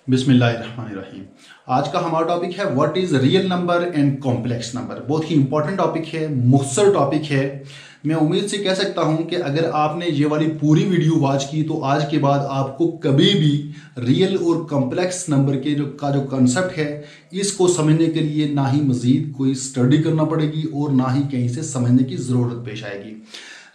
बिस्मिल्लाहिर्रहमानिर्रहीम। आज का हमारा टॉपिक है what is real number and complex number. बहुत ही इंपॉर्टेंट टॉपिक है, मुख्तसर टॉपिक है। मैं उम्मीद से कह सकता हूं कि अगर आपने ये वाली पूरी वीडियो वॉच की तो आज के बाद आपको कभी भी रियल और कॉम्प्लेक्स नंबर के जो कंसेप्ट है इसको समझने के लिए ना ही मजीद कोई स्टडी करना पड़ेगी और ना ही कहीं से समझने की ज़रूरत पेश आएगी।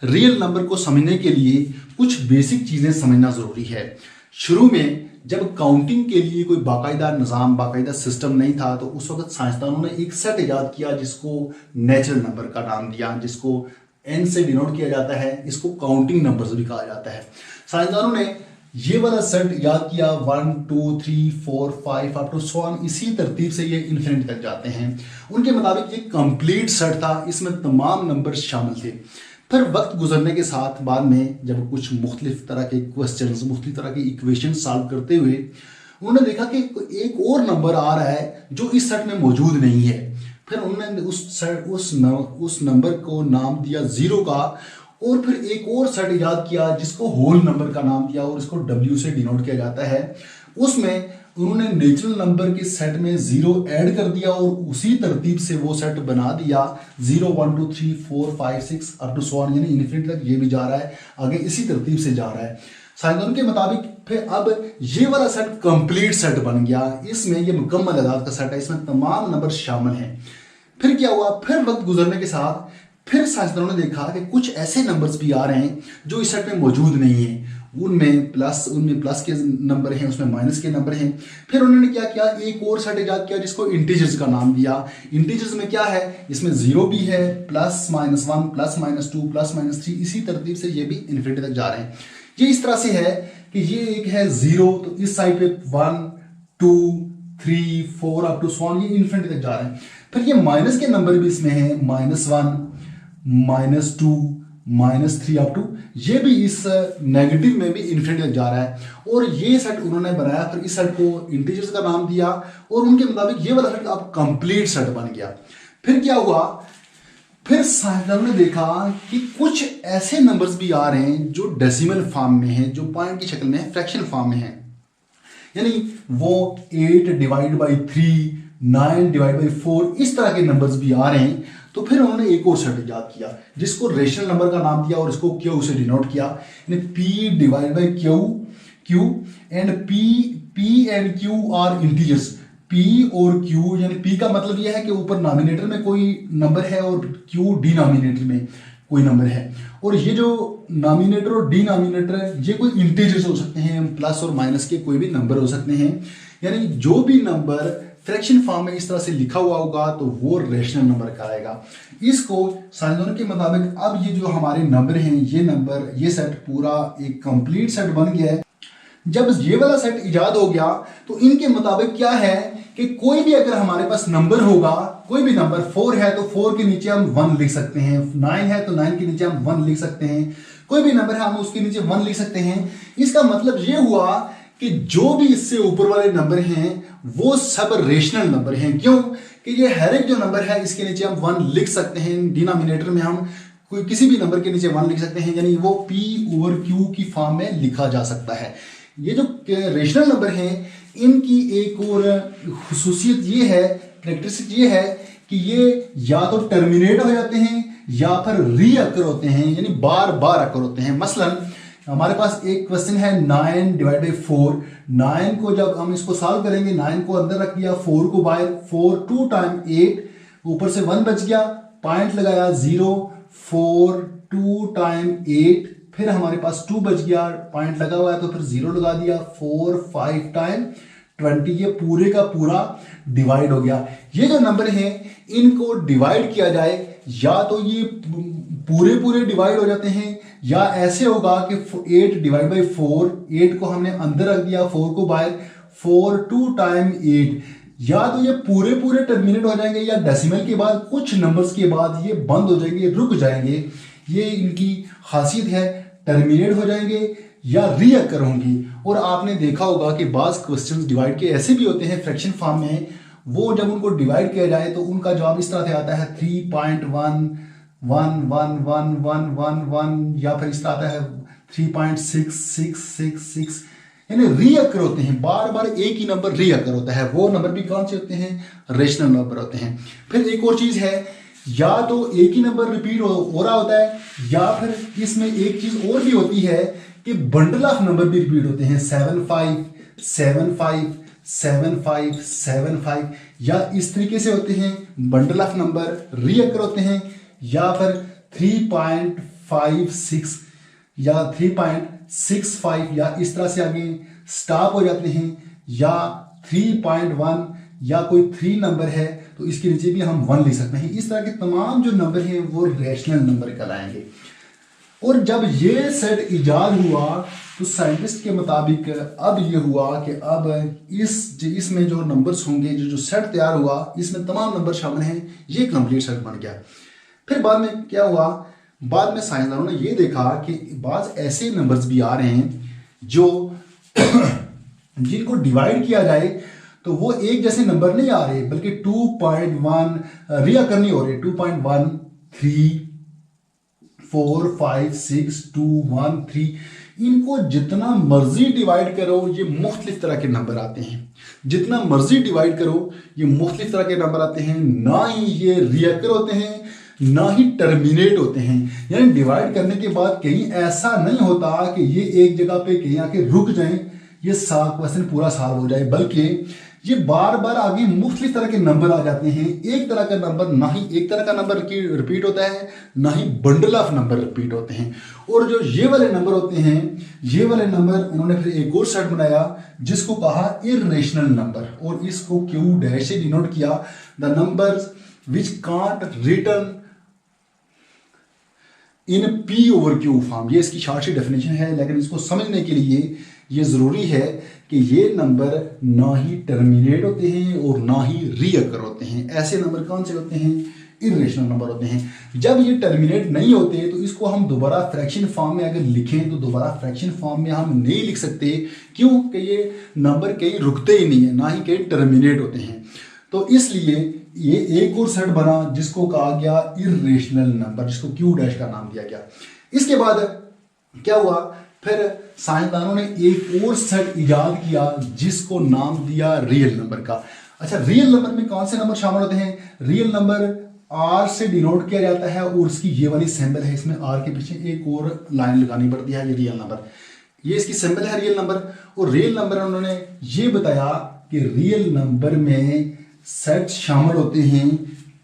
रियल नंबर को समझने के लिए कुछ बेसिक चीज़ें समझना ज़रूरी है। शुरू में जब काउंटिंग के लिए कोई बाकायदा निज़ाम, बाकायदा सिस्टम नहीं था, तो उस वक्त साइंसदानों ने एक सेट ईजाद किया जिसको नेचुरल नंबर का नाम दिया, जिसको एन से डिनोट किया जाता है। इसको काउंटिंग नंबर्स भी कहा जाता है। साइंसदानों ने ये वाला सेट ईजाद किया 1 2 3 4 5 अप टू सो ऑन, इसी तरतीब से ये इन्फिनिटी तक जाते हैं। उनके मुताबिक ये कंप्लीट सेट था, इसमें तमाम नंबर शामिल थे। फिर वक्त गुजरने के साथ बाद में जब कुछ मुख्तलिफ तरह के क्वेश्चंस, मुख्तलिफ तरह के इक्वेशन सॉल्व करते हुए उन्होंने देखा कि एक और नंबर आ रहा है जो इस सेट में मौजूद नहीं है। फिर उन्होंने उस नंबर को नाम दिया जीरो का, और फिर एक और सेट ईजाद किया जिसको होल नंबर का नाम दिया और इसको डब्ल्यू से डिनोट किया जाता है। उसमें उन्होंने नेचुरल नंबर के सेट में जीरो ऐड कर दिया और उसी तरतीब से वो सेट बना दिया 0 1 2 3 4 5 6 अप टू सो ऑन, यानी इन्फिनिटी तक ये भी जा रहा है, आगे इसी तरतीब से जा रहा है। साइंसदानों के मुताबिक फिर अब ये वाला सेट कंप्लीट सेट बन गया। इसमें ये मुकम्मल अदाद का सेट है, इसमें तमाम नंबर शामिल हैं। फिर क्या हुआ, फिर वक्त गुजरने के साथ फिर साइंसदानों ने देखा कि कुछ ऐसे नंबर्स भी आ रहे हैं जो इस सेट में मौजूद नहीं है। उनमें प्लस के नंबर हैं, उसमें माइनस के नंबर हैं। फिर उन्होंने क्या किया, एक और सेट ईजाद किया जिसको इंटीजर्स का नाम दिया। इंटीजर्स में क्या है, इसमें जीरो भी है, plus minus 1 plus minus 2 plus minus 3, इसी तरतीब से ये भी इन्फिनिटी तक जा रहे हैं। ये इस तरह से है कि ये एक है जीरो, तो इस साइड पे 1 2 3 4 अप टू सो ऑन, ये इन्फिनिटी तक जा रहे हैं। फिर ये माइनस के नंबर भी इसमें है, -1 -2 -3 अप टू, ये भी इस नेगेटिव में भी इन्फिनिटी तक जा रहा है। और ये सेट उन्होंने बनाया, फिर इस सेट को इंटीजर्स का नाम दिया और उनके मुताबिक ये वाला सेट अब कंप्लीट सेट बन गया। फिर क्या हुआ, फिर साइंसदानों ने देखा कि कुछ ऐसे नंबर्स भी आ रहे हैं जो डेसिमल फॉर्म में हैं, जो पॉइंट की शक्ल में है, फ्रैक्शन फॉर्म में है। यानी वो 8 डिवाइड बाई 3, 9 डिवाइड बाई 4, इस तरह के नंबर्स भी आ रहे हैं। तो फिर उन्होंने एक और सेट ईजाद किया जिसको रेशनल नंबर का नाम दिया और इसको क्यू से डिनोट किया, यानी P divide by Q and P and Q R integers. P और क्यू, यानी पी का मतलब यह है कि ऊपर नॉमिनेटर में कोई नंबर है और क्यू डिनोमिनेटर में कोई नंबर है। और ये जो नॉमिनेटर और डिनोमिनेटर है ये कोई इंटीजर्स हो सकते हैं, प्लस और माइनस के कोई भी नंबर हो सकते हैं। यानी जो भी नंबर फ्रैक्शन फॉर्म में इस तरह से लिखा हुआ होगा तो वो रेशनल नंबर कहलाएगा। इसको साइंसदानों के मुताबिक अब ये जो हमारे नंबर हैं, ये सेट पूरा एक कंप्लीट सेट बन गया है। जब ये वाला सेट इजाद हो गया तो इनके मुताबिक क्या है कि कोई भी अगर हमारे पास नंबर होगा, कोई भी नंबर 4 है तो 4 के नीचे हम 1 लिख सकते हैं, 9 है तो 9 के नीचे हम 1 लिख सकते हैं, कोई भी नंबर है हम उसके नीचे 1 लिख सकते हैं। इसका मतलब ये हुआ कि जो भी इससे ऊपर वाले नंबर हैं वो सब रेशनल नंबर हैं। क्यों कि ये हर एक जो नंबर है इसके नीचे हम 1 लिख सकते हैं, डिनोमिनेटर में हम कोई किसी भी नंबर के नीचे 1 लिख सकते हैं, यानी वो P ओवर Q की फॉर्म में लिखा जा सकता है। ये जो रेशनल नंबर हैं इनकी एक और खुसूसियत ये है, कैरेक्टरिस्टिक ये है कि ये या तो टर्मिनेट हो जाते हैं या फिर री अकर होते हैं, यानी बार बार अकर होते हैं। मसलन हमारे पास एक क्वेश्चन है 9 डिवाइड बाई 4। 9 को जब हम इसको सॉल्व करेंगे, 9 को अंदर रख दिया, 4 को बाहर, 4 2 टाइम 8, ऊपर से 1 बच गया, पॉइंट लगाया 0, 4 2 टाइम 8, फिर हमारे पास 2 बच गया, पॉइंट लगा हुआ है तो फिर 0 लगा दिया, 4 5 टाइम 20, ये पूरे का पूरा डिवाइड हो गया। ये जो नंबर हैं इनको डिवाइड किया जाए या तो ये पूरे डिवाइड हो जाते हैं, या ऐसे होगा कि 8 डिवाइड बाई 4, 8 को हमने अंदर रख दिया, 4 को बाहर, 4 2 टाइम 8, या तो ये पूरे टर्मिनेट हो जाएंगे या डेसिमल के बाद कुछ नंबर्स के बाद ये बंद हो जाएंगे, रुक जाएंगे। ये इनकी खासियत है, टर्मिनेट हो जाएंगे या रीअकर होंगी। और आपने देखा होगा कि बाज क्वेश्चंस डिवाइड के ऐसे भी होते हैं फ्रैक्शन फॉर्म में, वो जब उनको डिवाइड किया जाए तो उनका जवाब इस तरह से आता है 3.1 1 1 1 1 1 1, या फिर इस तरह आता है 3.6666, यानी रीअकर होते हैं, बार बार एक ही नंबर रीअकर होता है, वो नंबर भी कौन से होते हैं? रेशनल नंबर होते हैं। फिर एक और चीज है, या तो एक ही नंबर रिपीट हो रहा होता है, या फिर इसमें एक चीज और भी होती है कि बंडल ऑफ नंबर भी रिपीट होते हैं, 7 5 7 5 7 5 7 5, या इस तरीके से होते हैं बंडल ऑफ नंबर रीअकर होते हैं, या फिर 3.56 या 3.65 या इस तरह से आगे स्टॉप हो जाते हैं, या 3.1 या कोई 3 नंबर है तो इसके नीचे भी हम 1 लिख सकते हैं। इस तरह के तमाम जो नंबर हैं वो रैशनल नंबर कहलाएंगे। और जब ये सेट इजाद हुआ तो साइंटिस्ट के मुताबिक अब ये हुआ कि अब इसमें जो नंबर्स होंगे, जो सेट तैयार हुआ, इसमें तमाम नंबर शामिल हैं, ये कंप्लीट सेट बन गया। फिर बाद में क्या हुआ, बाद में साइंसदानों ने ये देखा कि बाज ऐसे नंबर्स भी आ रहे हैं जो जिनको डिवाइड किया जाए तो वो एक जैसे नंबर नहीं आ रहे, बल्कि 2.1 रीअकर नहीं हो रहे, 2.1 3 4 5 6 2 1 3, इनको जितना मर्जी डिवाइड करो ये मुख्तलिफ तरह के नंबर आते हैं। जितना मर्जी डिवाइड करो ये मुख्तलिफ तरह के नंबर आते हैं, ना ही ये रीअकर होते हैं ना ही टर्मिनेट होते हैं। यानी डिवाइड करने के बाद कहीं ऐसा नहीं होता कि ये एक जगह पे कहीं आके रुक जाएं, ये क्वेश्चन पूरा सॉल्व हो जाए, बल्कि ये बार बार आगे मुख्तलिफ तरह के नंबर आ जाते हैं। एक तरह का नंबर, ना ही एक तरह का नंबर रिपीट होता है, ना ही बंडल ऑफ नंबर रिपीट होते हैं। और जो ये वाले नंबर होते हैं, ये वाले नंबर उन्होंने फिर एक और सेट बनाया जिसको कहा इर्रेशनल नंबर, और इसको क्यू डैश से डिनोट किया, the numbers which can't return in P over Q form. ये इसकी शॉर्ट सी डेफिनेशन है, लेकिन इसको समझने के लिए ये जरूरी है कि ये नंबर ना ही टर्मिनेट होते हैं और ना ही रीअकर होते हैं। ऐसे नंबर कौन से होते हैं? इर्रेशनल नंबर होते हैं। जब ये टर्मिनेट नहीं होते तो इसको हम दोबारा फ्रैक्शन फॉर्म में अगर लिखें तो दोबारा फ्रैक्शन फॉर्म में हम नहीं लिख सकते, क्यों कि ये नंबर कहीं रुकते ही नहीं है, ना ही कहीं टर्मिनेट होते हैं। तो इसलिए ये एक और सेट बना जिसको कहा गया इर्रेशनल नंबर, जिसको क्यू डैश का नाम दिया गया। इसके बाद क्या हुआ, फिर साइंसदानों ने एक और सेट इजाद किया जिसको नाम दिया रियल नंबर का। अच्छा, रियल नंबर में कौन से नंबर शामिल होते हैं? रियल नंबर आर से डिनोट किया जाता है, और उसकी ये वाली सिंबल है, इसमें आर के पीछे एक और लाइन लगानी पड़ती है, ये रियल नंबर, ये इसकी सिंबल है रियल नंबर। और रियल नंबर उन्होंने ये बताया कि रियल नंबर में सेट शामिल होते हैं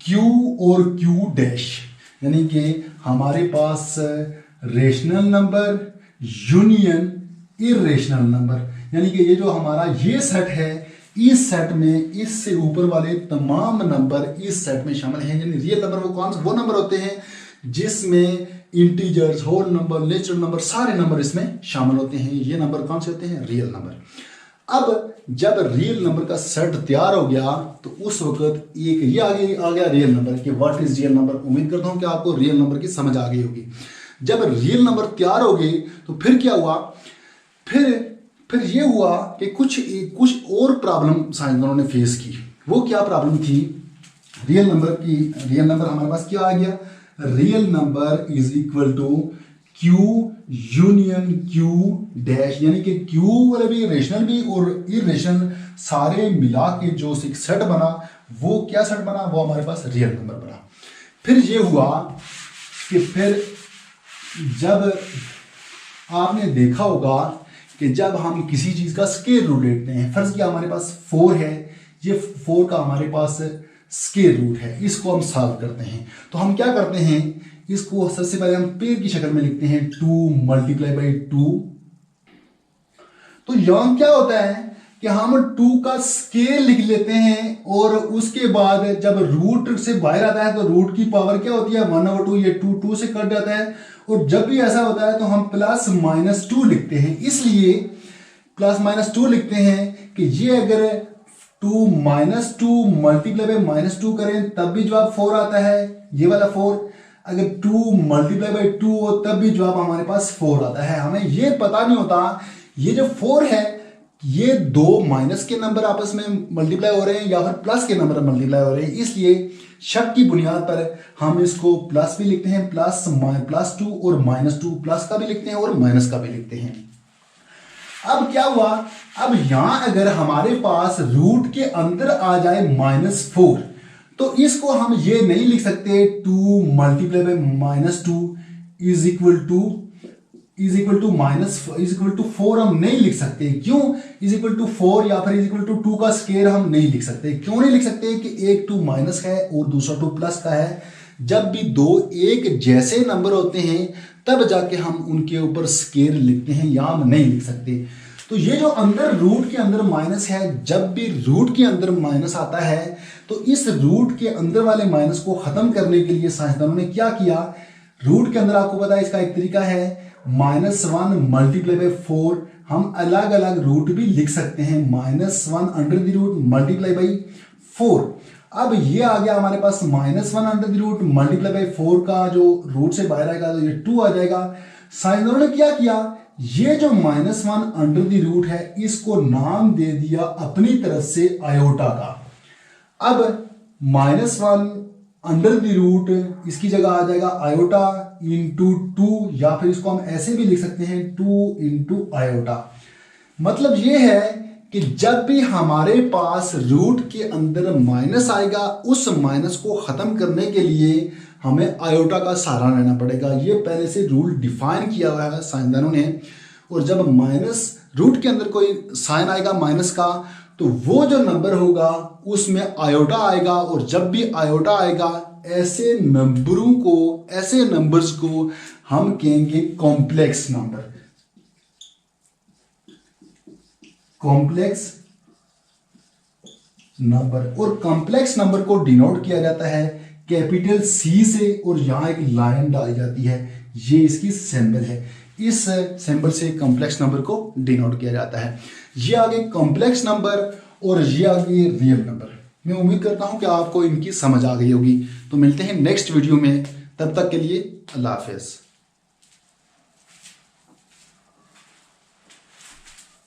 Q और Q डैश, यानी कि हमारे पास rational number union irrational number, यानी कि ये जो हमारा ये सेट है, इस सेट में इससे ऊपर वाले तमाम नंबर इस सेट में शामिल हैं। यानी रियल नंबर वो नंबर होते हैं जिसमें integers, whole number, natural number, सारे नंबर इसमें शामिल होते हैं। ये नंबर कौन से होते हैं? Real number. अब जब रियल नंबर का सेट तैयार हो गया तो उस वक्त एक ये आगे आ गया रियल नंबर कि व्हाट इज रियल नंबर। उम्मीद करता हूं कि आपको रियल नंबर की समझ आ गई होगी। जब रियल नंबर तैयार हो गए तो फिर क्या हुआ, फिर ये हुआ कि कुछ और प्रॉब्लम साइंसदानों ने फेस की। वो क्या प्रॉब्लम थी? रियल नंबर हमारे पास क्या आ गया? Real number is equal to Q union Q dash, यानी कि Q वाले भी, रेशनल भी और इर्रेशनल सारे मिला के जो सेट बना, वो क्या सेट बना? वो हमारे पास रियल नंबर बना। फिर ये हुआ कि फिर जब आपने देखा होगा कि जब हम किसी चीज का स्क्वायर रूट लेते हैं, फर्ज किया हमारे पास 4 है, ये 4 का हमारे पास स्क्वायर रूट है, इसको हम सॉल्व करते हैं तो हम क्या करते हैं, इसको सबसे पहले हम पेड़ की शक्ल में लिखते हैं 2 × 2। तो यहां क्या होता है कि हम 2 का स्केल लिख लेते हैं, और उसके बाद जब रूट से बाहर आता है तो रूट की पावर क्या होती है? 1/2। ये 2 से कट जाता है, और जब भी ऐसा होता है तो हम +-2 लिखते हैं। इसलिए +-2 लिखते हैं कि ये अगर 2 - 2 × -2 करें तब भी जवाब 4 आता है, ये वाला 4। अगर 2 × 2 हो तब भी जवाब हमारे पास 4 आता है। हमें ये पता नहीं होता ये जो 4 है ये 2 माइनस के नंबर आपस में मल्टीप्लाई हो रहे हैं या फिर प्लस के नंबर मल्टीप्लाई हो रहे हैं। इसलिए शक की बुनियाद पर हम इसको प्लस भी लिखते हैं, +2 और -2, प्लस का भी लिखते हैं और माइनस का भी लिखते हैं। अब क्या हुआ, अब यहां अगर हमारे पास रूट के अंदर आ जाए -4, तो इसको हम ये नहीं लिख सकते 2 multiply by -2 is equal to -4 हम नहीं लिख सकते। क्यों? इज इक्वल टू 4 या फिर इज इक्वल टू 2 का स्केयर हम नहीं लिख सकते। क्यों नहीं लिख सकते? कि एक 2 माइनस का है और दूसरा 2 प्लस का है। जब भी दो एक जैसे नंबर होते हैं तब जाके हम उनके ऊपर स्केयर लिखते हैं, या हम नहीं लिख सकते। तो ये जो अंदर रूट के अंदर माइनस है, जब भी रूट के अंदर माइनस आता है तो इस रूट के अंदर वाले माइनस को खत्म करने के लिए साइंसदानों ने क्या किया, रूट के अंदर आपको पता है इसका एक तरीका है -1 मल्टीप्लाई बाई 4। हम अलग अलग रूट भी लिख सकते हैं, -1 under the root multiply by 4। अब ये आ गया हमारे पास -1 under the root multiply by 4 का जो रूट से बाहर आएगा तो ये 2 आ जाएगा। साइंसदानों ने क्या किया, ये जो -1 अंडर द रूट है इसको नाम दे दिया अपनी तरफ से आयोटा का। अब -1 अंडर द रूट इसकी जगह आ जाएगा आयोटा इंटू 2, या फिर इसको हम ऐसे भी लिख सकते हैं 2 इंटू आयोटा। मतलब ये है कि जब भी हमारे पास रूट के अंदर माइनस आएगा उस माइनस को खत्म करने के लिए हमें आयोटा का सहारा लेना पड़ेगा। ये पहले से रूल डिफाइन किया हुआ है साइंसदानों ने। और जब माइनस रूट के अंदर कोई साइन आएगा माइनस का, तो वो जो नंबर होगा उसमें आयोटा आएगा। और जब भी आयोटा आएगा ऐसे नंबरों को, ऐसे नंबर्स को हम कहेंगे कॉम्प्लेक्स नंबर। कॉम्प्लेक्स नंबर, और कॉम्प्लेक्स नंबर को डिनोट किया जाता है कैपिटल C से, और यहां एक लाइन डाली जाती है, ये इसकी सिंबल है। इस सिंबल से कॉम्प्लेक्स नंबर को डिनोट किया जाता है। ये आगे कॉम्प्लेक्स नंबर और ये आगे रियल नंबर। मैं उम्मीद करता हूं कि आपको इनकी समझ आ गई होगी। तो मिलते हैं नेक्स्ट वीडियो में, तब तक के लिए अल्लाह हाफिज।